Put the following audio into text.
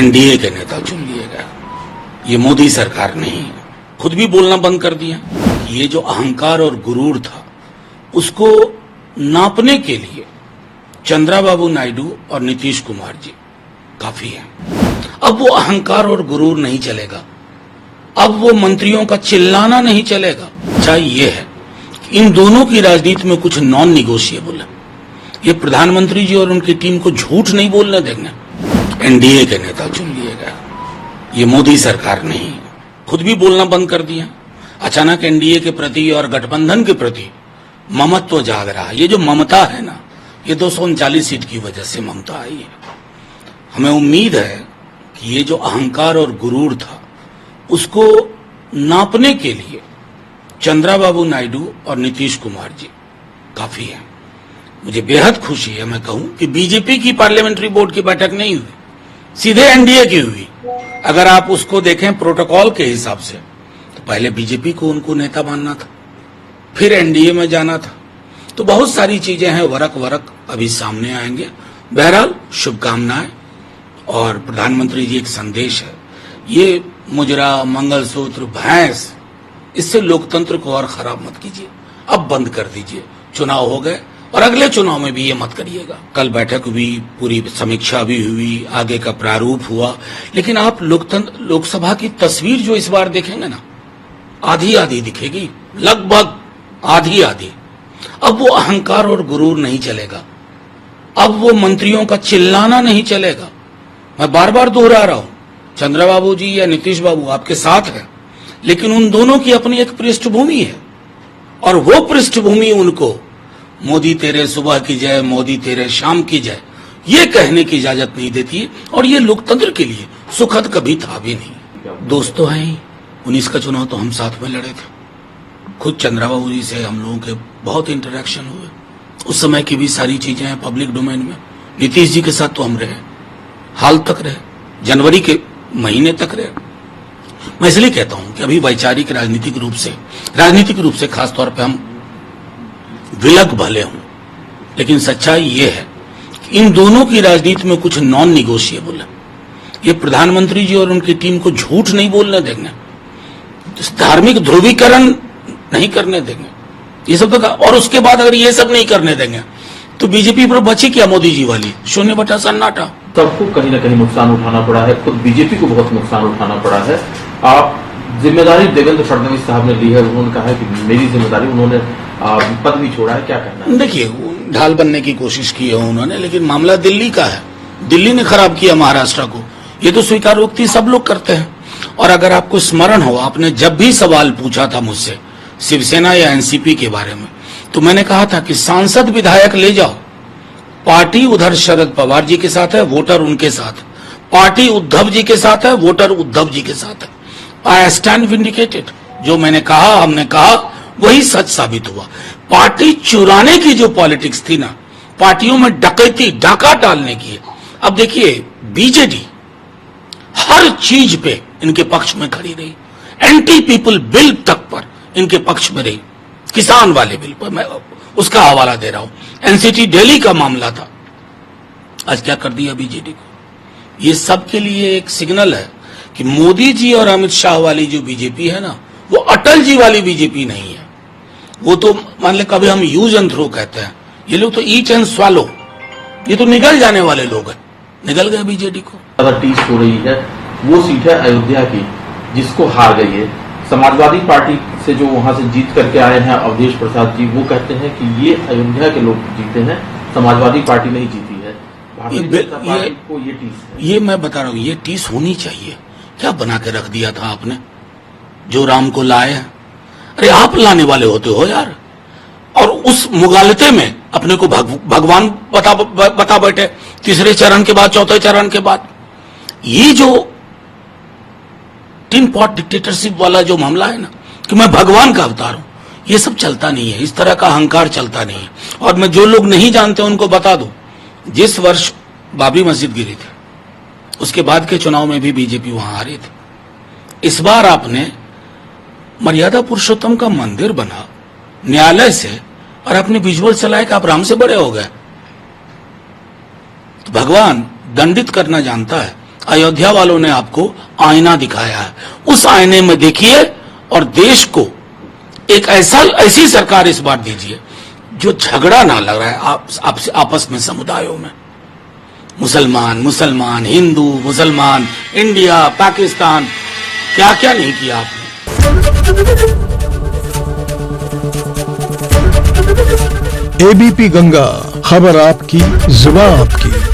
NDA के नेता चुन लिए गए। ये मोदी सरकार नहीं है। खुद भी बोलना बंद कर दिया। ये जो अहंकार और गुरूर था उसको नापने के लिए चंद्रबाबू नायडू और नीतीश कुमार जी काफी है। अब वो अहंकार और गुरूर नहीं चलेगा। अब वो मंत्रियों का चिल्लाना नहीं चलेगा। चाहे ये है कि इन दोनों की राजनीति में कुछ नॉन निगोशिएबल है। ये प्रधानमंत्री जी और उनकी टीम को झूठ नहीं बोलने देंगे। एनडीए के नेता चुन लिए गए। ये मोदी सरकार नहीं है। खुद भी बोलना बंद कर दिया। अचानक एनडीए के प्रति और गठबंधन के प्रति ममत्व जाग रहा है। ये जो ममता है ना, ये 239 सीट की वजह से ममता आई है। हमें उम्मीद है कि ये जो अहंकार और गुरूर था उसको नापने के लिए चंद्रबाबू नायडू और नीतीश कुमार जी काफी है। मुझे बेहद खुशी है, मैं कहूं कि बीजेपी की पार्लियामेंट्री बोर्ड की बैठक नहीं हुई, सीधे एनडीए की हुई। अगर आप उसको देखें प्रोटोकॉल के हिसाब से तो पहले बीजेपी को उनको नेता मानना था, फिर एनडीए में जाना था। तो बहुत सारी चीजें हैं, वरक अभी सामने आएंगे। बहरहाल शुभकामनाएं। और प्रधानमंत्री जी एक संदेश है, ये मुजरा, मंगलसूत्र, भैंस, इससे लोकतंत्र को और खराब मत कीजिए। अब बंद कर दीजिए। चुनाव हो गए और अगले चुनाव में भी ये मत करिएगा। कल बैठक हुई, पूरी समीक्षा भी हुई, आगे का प्रारूप हुआ, लेकिन आप लोकसभा की तस्वीर जो इस बार देखेंगे ना, आधी आधी दिखेगी, लगभग आधी आधी। अब वो अहंकार और गुरूर नहीं चलेगा। अब वो मंत्रियों का चिल्लाना नहीं चलेगा। मैं बार बार दोहरा रहा हूं, चंद्रबाबू जी या नीतीश बाबू आपके साथ है, लेकिन उन दोनों की अपनी एक पृष्ठभूमि है और वो पृष्ठभूमि उनको मोदी तेरे सुबह की जय, मोदी तेरे शाम की जय, ये कहने की इजाजत नहीं देती है। और ये लोकतंत्र के लिए सुखद कभी था भी नहीं। दोस्तों हैं, 19 का चुनाव तो हम साथ में लड़े थे। खुद चंद्रबाबू जी से हम लोगों के बहुत इंटरेक्शन हुए। उस समय की भी सारी चीजें हैं पब्लिक डोमेन में। नीतीश जी के साथ तो हम रहे, हाल तक रहे, जनवरी के महीने तक रहे। मैं इसलिए कहता हूं कि अभी वैचारिक राजनीतिक रूप से खासतौर पर हम विलग भले हों, लेकिन सच्चाई ये है कि इन दोनों की राजनीति में कुछ नॉन निगोशिएबल है। ये प्रधानमंत्री जी और उनकी टीम को झूठ नहीं बोलने देंगे, धार्मिक ध्रुवीकरण नहीं करने देंगे, ये सब तो। और उसके बाद अगर ये सब नहीं करने देंगे तो बीजेपी पर बची क्या मोदी जी वाली 0 सन्नाटा। सबको कहीं ना कहीं नुकसान उठाना पड़ा है, खुद बीजेपी को बहुत नुकसान उठाना पड़ा है। आप जिम्मेदारी देवेंद्र फडणवीस साहब ने ली है, उन्होंने कहा है कि मेरी जिम्मेदारी, उन्होंने पद भी छोड़ा है, क्या करना है? देखिए, ढाल बनने की कोशिश की है उन्होंने, लेकिन मामला दिल्ली का है। दिल्ली ने खराब किया महाराष्ट्र को, ये तो स्वीकारोक्ति सब लोग करते हैं। और अगर आपको स्मरण हो, आपने जब भी सवाल पूछा था मुझसे शिवसेना या एनसीपी के बारे में, तो मैंने कहा था कि सांसद विधायक ले जाओ, पार्टी उधर शरद पवार जी के साथ है, वोटर उनके साथ, पार्टी उद्धव जी के साथ है, वोटर उद्धव जी के साथ है। I stand vindicated. जो मैंने कहा, हमने कहा, वही सच साबित हुआ। पार्टी चुराने की जो पॉलिटिक्स थी ना, पार्टियों में डकैती, डाका डालने की, अब देखिए बीजेडी हर चीज पे इनके पक्ष में खड़ी रही। एंटी पीपल बिल तक पर इनके पक्ष में रही। किसान वाले बिल पर मैं उसका हवाला दे रहा हूं। एनसीटी दिल्ली का मामला था, आज क्या कर दिया बीजेडी को। ये सबके लिए एक सिग्नल है कि मोदी जी और अमित शाह वाली जो बीजेपी है ना, वो अटल जी वाली बीजेपी नहीं है। वो तो मान ले कभी हम यूज एंड थ्रो कहते हैं, ये लोग तो ईच एंड स्वालो, ये तो निगल जाने वाले लोग हैं। निगल गए बीजेडी को। अगर टीस हो रही है, वो सीट है अयोध्या की, जिसको हार गई है समाजवादी पार्टी से, जो वहां से जीत करके आए हैं अवधेश प्रसाद जी, वो कहते हैं कि ये अयोध्या के लोग जीते हैं, समाजवादी पार्टी नहीं जीती है। भारतीय जनता पार्टी को ये टीस है। ये मैं बता रहा हूं, ये टीस होनी चाहिए। क्या बना के रख दिया था आपने, जो राम को लाए? अरे आप लाने वाले होते हो यार। और उस मुगालते में अपने को भगवान बता बैठे, तीसरे चरण के बाद, चौथे चरण के बाद। ये जो टिन पॉट डिक्टेटरशिप वाला जो मामला है ना, कि मैं भगवान का अवतार हूं, ये सब चलता नहीं है। इस तरह का अहंकार चलता नहीं है। और मैं जो लोग नहीं जानते उनको बता दूं, जिस वर्ष बाबरी मस्जिद गिरी थी, उसके बाद के चुनाव में भी बीजेपी वहां हारी थी। इस बार आपने मर्यादा पुरुषोत्तम का मंदिर बना न्यायालय से, और अपने विजुअल चलाए कि आप राम से बड़े हो गए। तो भगवान दंडित करना जानता है, अयोध्या वालों ने आपको आईना दिखाया है, उस आईने में देखिए और देश को एक ऐसी सरकार इस बार दीजिए जो झगड़ा ना लग रहा है आपस में समुदायों में। मुसलमान, हिंदू, मुसलमान, इंडिया, पाकिस्तान, क्या क्या नहीं किया आपने। एबीपी गंगा, खबर आपकी, जुबान आपकी।